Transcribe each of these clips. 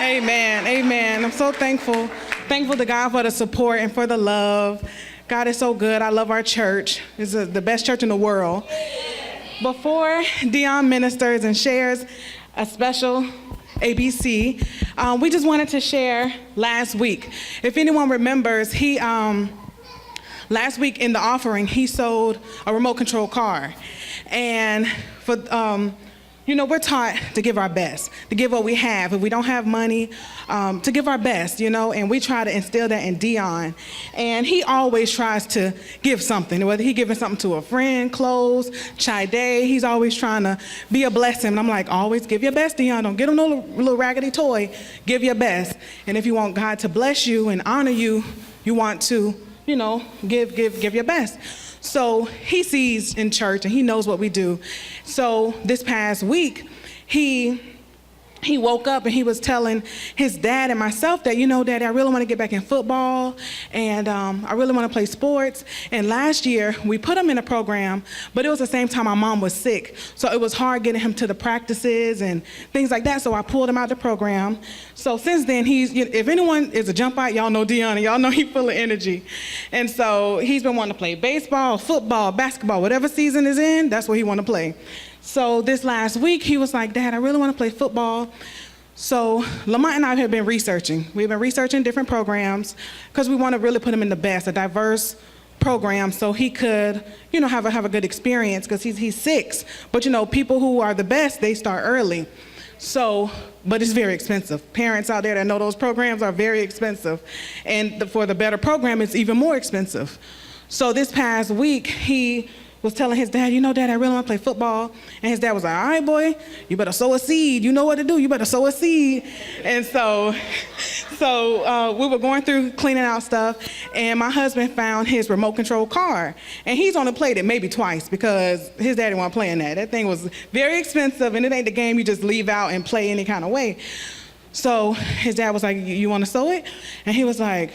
Amen. Amen. I'm so thankful. Thankful to God for the support and for the love. God is so good. I love our church. It's the best church in the world. Before Deion ministers and shares a special ABC, we just wanted to share last week. If anyone remembers, last week in the offering, he sold a remote control car. And for we're taught to give our best, to give what we have. If we don't have money, to give our best, and we try to instill that in Deion. And he always tries to give something, whether he's giving something to a friend, clothes, chai day, he's always trying to be a blessing. And I'm like, always give your best, Deion. Don't get him no little raggedy toy. Give your best. And if you want God to bless you and honor you, you want to, give your best. So he sees in church and he knows what we do. So this past week, he woke up and he was telling his dad and myself that, Daddy, I really want to get back in football and I really want to play sports. And last year we put him in a program, but it was the same time my mom was sick. So it was hard getting him to the practices and things like that. So I pulled him out of the program. So since then, if anyone is a jump out, y'all know Deion and y'all know he's full of energy. And so he's been wanting to play baseball, football, basketball, whatever season is in, that's what he want to play. So this last week, he was like, Dad, I really want to play football. So Lamont and I have been researching. We've been researching different programs because we want to really put him in the best, a diverse program so he could, have a good experience because he's 6. But, people who are the best, they start early. So, but it's very expensive. Parents out there that know those programs are very expensive. And for the better program, it's even more expensive. So this past week, he was telling his dad, Dad, I really want to play football. And his dad was like, all right, boy, you better sow a seed. You know what to do. You better sow a seed. And so we were going through cleaning out stuff, and my husband found his remote control car. And he's only played it maybe twice because his daddy wasn't playing that. That thing was very expensive, and it ain't the game you just leave out and play any kind of way. So his dad was like, you want to sow it? And he was like,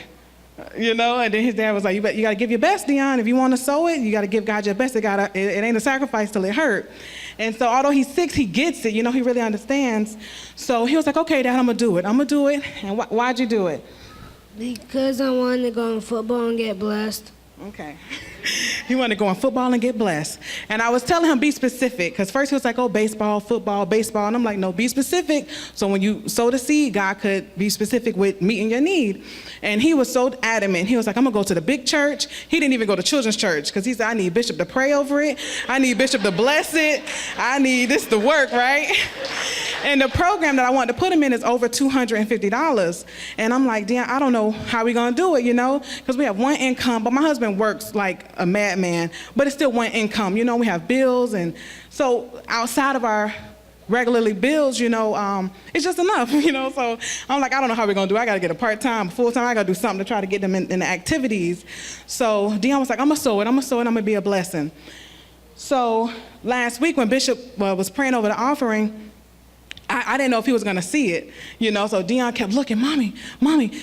and then his dad was like, you got to give your best, Deion. If you want to sow it, you got to give God your best. It ain't a sacrifice till it hurt. And so although he's 6, he gets it. He really understands. So he was like, okay, Dad, I'm going to do it. I'm going to do it. And why'd you do it? Because I wanted to go in football and get blessed. Okay. He wanted to go in football and get blessed. And I was telling him, be specific. Because first he was like, oh, baseball, football, baseball. And I'm like, no, be specific. So when you sow the seed, God could be specific with meeting your need. And he was so adamant. He was like, I'm going to go to the big church. He didn't even go to children's church because he said, I need Bishop to pray over it. I need Bishop to bless it. I need this to work, right? And the program that I wanted to put him in is over $250. And I'm like, Deion, I don't know how we're going to do it, because we have one income. But my husband works like a madman, but it's still one income. We have bills. And so outside of our regularly bills, it's just enough, So I'm like, I don't know how we're going to do it. I got to get a part-time, full-time. I got to do something to try to get them in the activities. So Deion was like, I'm going to sow it. I'm going to be a blessing. So last week when Bishop was praying over the offering, I didn't know if he was going to see it, so Deion kept looking, Mommy,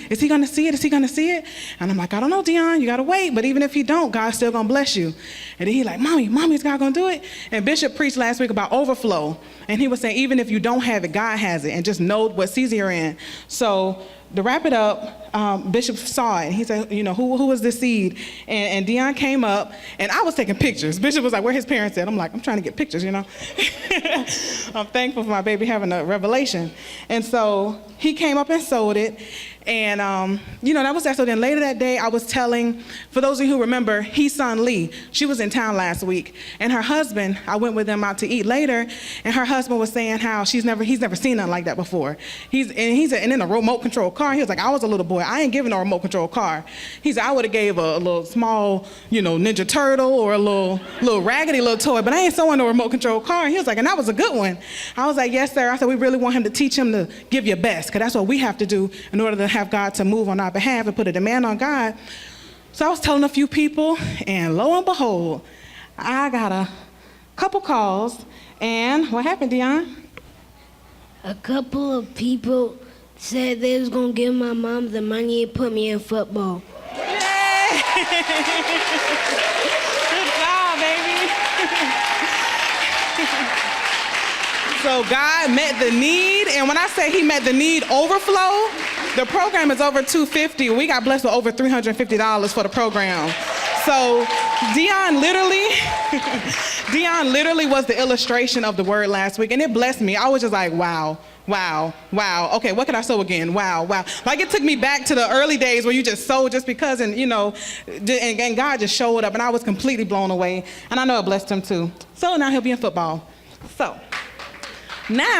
is he going to see it? Is he going to see it? And I'm like, I don't know, Deion, you got to wait. But even if he don't, God's still going to bless you. And then he like, Mommy, is God going to do it? And Bishop preached last week about overflow. And he was saying, even if you don't have it, God has it. And just know what season you're in. So to wrap it up, Bishop saw it. He said, who was the seed? And Deion came up, and I was taking pictures. Bishop was like, where his parents at? I'm like, I'm trying to get pictures, I'm thankful for my baby having a revelation. And so he came up and sold it. And, that was that. So then later that day, I was telling, for those of you who remember, his son Lee, she was in town last week. And her husband, I went with them out to eat later, and her husband was saying how he's never seen nothing like that before. And in a remote control car. He was like, I was a little boy. I ain't giving no remote control car. He said, I would have gave a little small, Ninja Turtle or a little raggedy little toy, but I ain't sewing no remote control car. He was like, and that was a good one. I was like, yes, sir. I said, we really want him to teach him to give your best, because that's what we have to do in order to have God to move on our behalf and put a demand on God. So I was telling a few people, and lo and behold, I got a couple calls. And what happened, Deion? A couple of people said they was going to give my mom the money and put me in football. Yay! Good job, baby. So God met the need, and when I say he met the need overflow, the program is over $250. We got blessed with over $350 for the program. So Deion literally was the illustration of the word last week, and it blessed me. I was just like, wow. Wow, wow. Okay, what can I sow again? Wow, wow. Like it took me back to the early days where you just sowed just because, and and God just showed up, and I was completely blown away. And I know it blessed him too. So now he'll be in football. So now